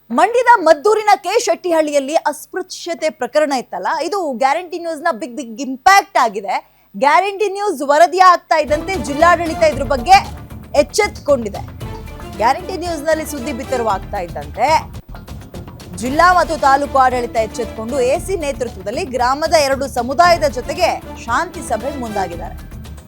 ಮಂಡ್ಯದ ಮದ್ದೂರಿನ ಕೆ ಶೆಟ್ಟಿಹಳ್ಳಿಯಲ್ಲಿ ಅಸ್ಪೃಶ್ಯತೆ ಪ್ರಕರಣ ಇತ್ತಲ್ಲ, ಇದು ಗ್ಯಾರಂಟಿ ನ್ಯೂಸ್ ನ ಬಿಗ್ ಇಂಪ್ಯಾಕ್ಟ್ ಆಗಿದೆ. ಗ್ಯಾರಂಟಿ ನ್ಯೂಸ್ ವರದಿ ಆಗ್ತಾ ಇದ್ದಂತೆ ಜಿಲ್ಲಾಡಳಿತ ಇದ್ರ ಬಗ್ಗೆ ಎಚ್ಚೆತ್ತುಕೊಂಡಿದೆ. ಗ್ಯಾರಂಟಿ ನ್ಯೂಸ್ ನಲ್ಲಿ ಸುದ್ದಿ ಬಿತ್ತರವಾಗ್ತಾ ಇದ್ದಂತೆ ಜಿಲ್ಲಾ ಮತ್ತು ತಾಲೂಕು ಆಡಳಿತ ಎಚ್ಚೆತ್ತುಕೊಂಡು ಎಸಿ ನೇತೃತ್ವದಲ್ಲಿ ಗ್ರಾಮದ 2 ಸಮುದಾಯದ ಜೊತೆಗೆ ಶಾಂತಿ ಸಭೆಗೆ ಮುಂದಾಗಿದ್ದಾರೆ.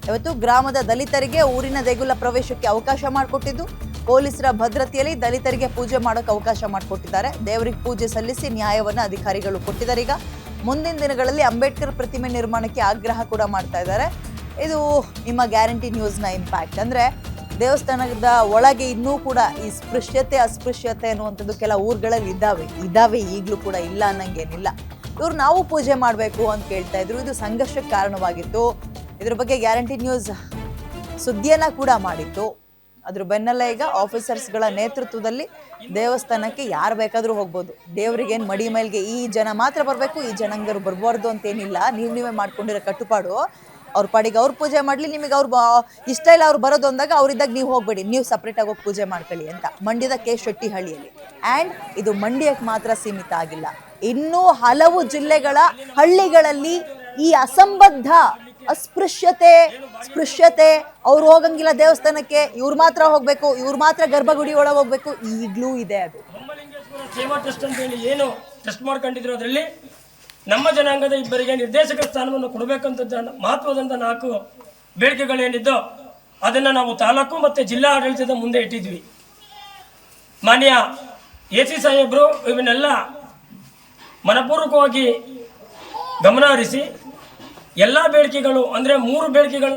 ಇವತ್ತು ಗ್ರಾಮದ ದಲಿತರಿಗೆ ಊರಿನ ದೇಗುಲ ಪ್ರವೇಶಕ್ಕೆ ಅವಕಾಶ ಮಾಡಿಕೊಟ್ಟಿದ್ದು, ಪೊಲೀಸರ ಭದ್ರತೆಯಲ್ಲಿ ದಲಿತರಿಗೆ ಪೂಜೆ ಮಾಡೋಕೆ ಅವಕಾಶ ಮಾಡಿಕೊಟ್ಟಿದ್ದಾರೆ. ದೇವರಿಗೆ ಪೂಜೆ ಸಲ್ಲಿಸಿ ನ್ಯಾಯವನ್ನು ಅಧಿಕಾರಿಗಳು ಕೊಟ್ಟಿದ್ದಾರೆ. ಈಗ ಮುಂದಿನ ದಿನಗಳಲ್ಲಿ ಅಂಬೇಡ್ಕರ್ ಪ್ರತಿಮೆ ನಿರ್ಮಾಣಕ್ಕೆ ಆಗ್ರಹ ಕೂಡ ಮಾಡ್ತಾ ಇದ್ದಾರೆ. ಇದು ನಿಮ್ಮ ಗ್ಯಾರಂಟಿ ನ್ಯೂಸ್ನ ಇಂಪ್ಯಾಕ್ಟ್. ಅಂದ್ರೆ ದೇವಸ್ಥಾನದ ಒಳಗೆ ಇನ್ನೂ ಕೂಡ ಈ ಅಸ್ಪೃಶ್ಯತೆ ಅನ್ನುವಂಥದ್ದು ಕೆಲ ಊರುಗಳಲ್ಲಿ ಇದ್ದಾವೆ ಈಗಲೂ ಕೂಡ, ಇಲ್ಲ ಅನ್ನಂಗೇನಿಲ್ಲ. ಇವ್ರು ನಾವು ಪೂಜೆ ಮಾಡಬೇಕು ಅಂತ ಕೇಳ್ತಾ ಇದ್ರು. ಇದು ಸಂಘರ್ಷಕ್ಕೆ ಕಾರಣವಾಗಿತ್ತು. ಇದ್ರ ಬಗ್ಗೆ ಗ್ಯಾರಂಟಿ ನ್ಯೂಸ್ ಸುದ್ದಿಯನ್ನ ಕೂಡ ಮಾಡಿತ್ತು. ಅದ್ರ ಬೆನ್ನಲ್ಲೇ ಈಗ ಆಫೀಸರ್ಸ್ಗಳ ನೇತೃತ್ವದಲ್ಲಿ ದೇವಸ್ಥಾನಕ್ಕೆ ಯಾರು ಬೇಕಾದ್ರೂ ಹೋಗ್ಬೋದು. ದೇವರಿಗೇನು ಮಡಿ ಮೇಲ್ಗೆ ಈ ಜನ ಮಾತ್ರ ಬರಬೇಕು, ಈ ಜನಾಂಗರು ಬರಬಾರ್ದು ಅಂತೇನಿಲ್ಲ. ನೀವೇ ಮಾಡ್ಕೊಂಡಿರೋ ಕಟ್ಟುಪಾಡು. ಅವ್ರ ಪಾಡಿಗೆ ಅವ್ರು ಪೂಜೆ ಮಾಡಲಿ, ನಿಮಗೆ ಅವ್ರು ಇಷ್ಟ ಇಲ್ಲ ಅವ್ರು ಬರೋದು ಅಂದಾಗ ಅವ್ರಿದ್ದಾಗ ನೀವು ಹೋಗ್ಬೇಡಿ, ನೀವು ಸಪ್ರೇಟಾಗಿ ಹೋಗಿ ಪೂಜೆ ಮಾಡ್ಕೊಳ್ಳಿ ಅಂತ ಮಂಡ್ಯದ ಕೆ ಶೆಟ್ಟಿಹಳ್ಳಿಯಲ್ಲಿ. ಆ್ಯಂಡ್ ಇದು ಮಂಡ್ಯಕ್ಕೆ ಮಾತ್ರ ಸೀಮಿತ ಆಗಿಲ್ಲ, ಇನ್ನೂ ಹಲವು ಜಿಲ್ಲೆಗಳ ಹಳ್ಳಿಗಳಲ್ಲಿ ಈ ಅಸಂಬದ್ಧ ಸ್ಪೃಶ್ಯತೆ ಅವ್ರು ಹೋಗಂಗಿಲ್ಲ ದೇವಸ್ಥಾನಕ್ಕೆ, ಇವ್ರು ಮಾತ್ರ ಹೋಗ್ಬೇಕು, ಇವ್ರು ಮಾತ್ರ ಗರ್ಭಗುಡಿ ಒಳಗೆ ಹೋಗ್ಬೇಕು, ಈಗಲೂ ಇದೆ. ಅದು ಸೇವಾ ಟ್ರಸ್ಟ್ ಅಂತ ಹೇಳಿ ಏನು ಟ್ರಸ್ಟ್ ಮಾಡ್ಕೊಂಡಿದ್ರು, ಅದರಲ್ಲಿ ನಮ್ಮ ಜನಾಂಗದ ಇಬ್ಬರಿಗೆ ನಿರ್ದೇಶಕ ಸ್ಥಾನವನ್ನು ಕೊಡಬೇಕಂತ ಮಹತ್ವದಂತ 4 ಬೇಡಿಕೆಗಳೇನಿದ್ದೋ ಅದನ್ನು ನಾವು ತಾಲೂಕು ಮತ್ತು ಜಿಲ್ಲಾ ಆಡಳಿತದ ಮುಂದೆ ಇಟ್ಟಿದ್ವಿ. ಮಾನ್ಯ ಎಸಿ ಸಾಹೇಬರು ಇವನ್ನೆಲ್ಲ ಮನಪೂರ್ವಕವಾಗಿ ಗಮನ ಹರಿಸಿ ಎಲ್ಲ ಬೇಡಿಕೆಗಳು ಅಂದರೆ 3 ಬೇಡಿಕೆಗಳು